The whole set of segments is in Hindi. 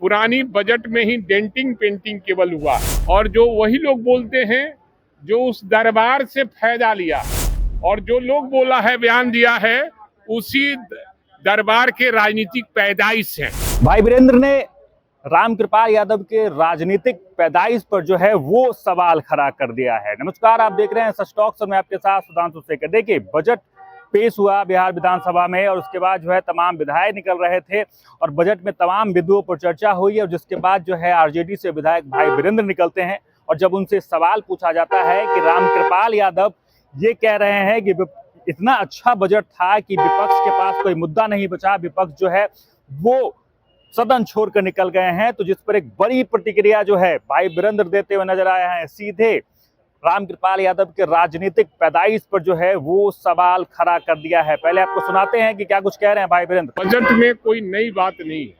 पुरानी बजट में ही डेंटिंग पेंटिंग केवल हुआ और जो वही लोग बोलते हैं जो उस दरबार से फायदा लिया और जो लोग बोला है बयान दिया है उसी दरबार के राजनीतिक पैदाइश हैं। भाई वीरेंद्र ने रामकृपाल यादव के राजनीतिक पैदाइश पर जो है वो सवाल खड़ा कर दिया है। नमस्कार, आप देख रहे हैं सच टॉक्स और मैं आपके साथ सुधांशु शेखर। देखिए, बजट पेश हुआ बिहार विधानसभा में और उसके बाद जो है तमाम विधायक निकल रहे थे और बजट में तमाम बिंदुओं पर चर्चा हुई और जिसके बाद जो है आरजेडी से विधायक भाई वीरेंद्र निकलते हैं और जब उनसे सवाल पूछा जाता है कि रामकृपाल यादव ये कह रहे हैं कि इतना अच्छा बजट था कि विपक्ष के पास कोई मुद्दा नहीं बचा, विपक्ष जो है वो सदन छोड़कर निकल गए हैं, तो जिस पर एक बड़ी प्रतिक्रिया जो है भाई वीरेंद्र देते हुए नजर आए हैं। सीधे रामकृपाल यादव के राजनीतिक पैदाइश पर जो है वो सवाल खड़ा कर दिया है। पहले आपको सुनाते हैं कि क्या कुछ कह रहे हैं भाई वीरेंद्र। बजट में कोई नई बात नहीं है,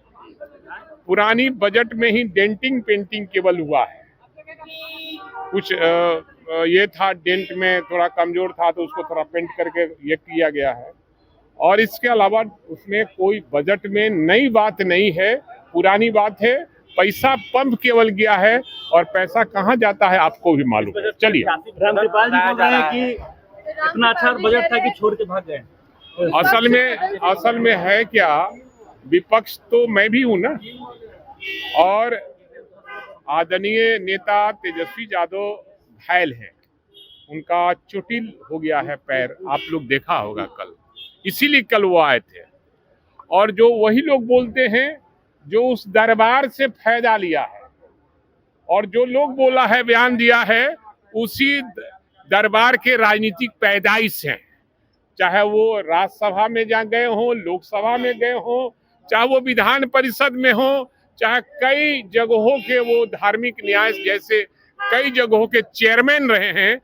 पुरानी बजट में ही डेंटिंग पेंटिंग केवल हुआ है। कुछ ये था डेंट में थोड़ा कमजोर था तो उसको थोड़ा पेंट करके ये किया गया है और इसके अलावा उसमें कोई बजट में नई बात नहीं है, पुरानी बात है। पैसा पंप केवल गया है और पैसा कहाँ जाता है आपको भी मालूम है। चलिए, रामकृपाल जी बोल रहे हैं कि इतना अच्छा बजट था कि छोड़ के भाग गए। असल में है क्या, विपक्ष तो मैं भी हूँ ना, और आदरणीय नेता तेजस्वी यादव घायल हैं, उनका चोटिल हो गया है पैर, आप लोग देखा होगा कल, इसीलिए कल वो आए थे। और जो वही लोग बोलते हैं जो उस दरबार से फायदा लिया है और जो लोग बोला है बयान दिया है उसी दरबार के राजनीतिक पैदाइश हैं। चाहे वो राज्यसभा में जा गए हों, लोकसभा में गए हों, चाहे वो विधान परिषद में हो, चाहे कई जगहों के वो धार्मिक न्याय जैसे कई जगहों के चेयरमैन रहे हैं,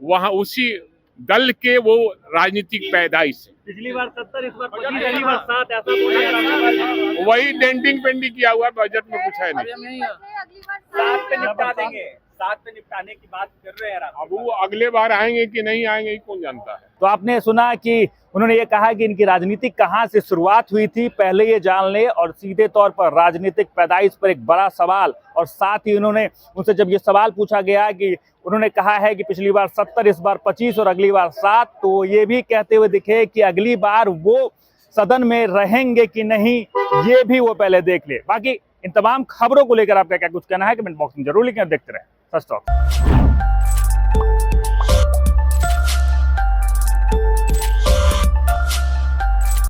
वहां उसी दल के वो राजनीतिक पैदाइश है। पिछली बार 70, इस बार 25, पहली बार 7, ऐसा बोला। वही डेंटिंग पेंटिंग किया हुआ है, बजट में कुछ है नहीं। 7 पे निपटा देंगे, 7 पे निपटाने की बात कर रहे हैं। अब वो अगले बार आएंगे कि नहीं आएंगे कौन जानता है। तो आपने सुना कि उन्होंने ये कहा कि इनकी राजनीति कहां से शुरुआत हुई थी, पहले ये जान ले, और सीधे तौर पर राजनीतिक पैदाइश पर एक बड़ा सवाल। और साथ ही उन्होंने उनसे जब ये सवाल पूछा गया कि उन्होंने कहा है कि पिछली बार 70, इस बार 25 और अगली बार 7, तो ये भी कहते हुए दिखे कि अगली बार वो सदन में रहेंगे कि नहीं ये भी वो पहले देख ले। बाकी इन तमाम खबरों को लेकर आपका क्या कुछ कहना है कमेंट बॉक्स में जरूर लिखें। देखते रहे सच टॉक।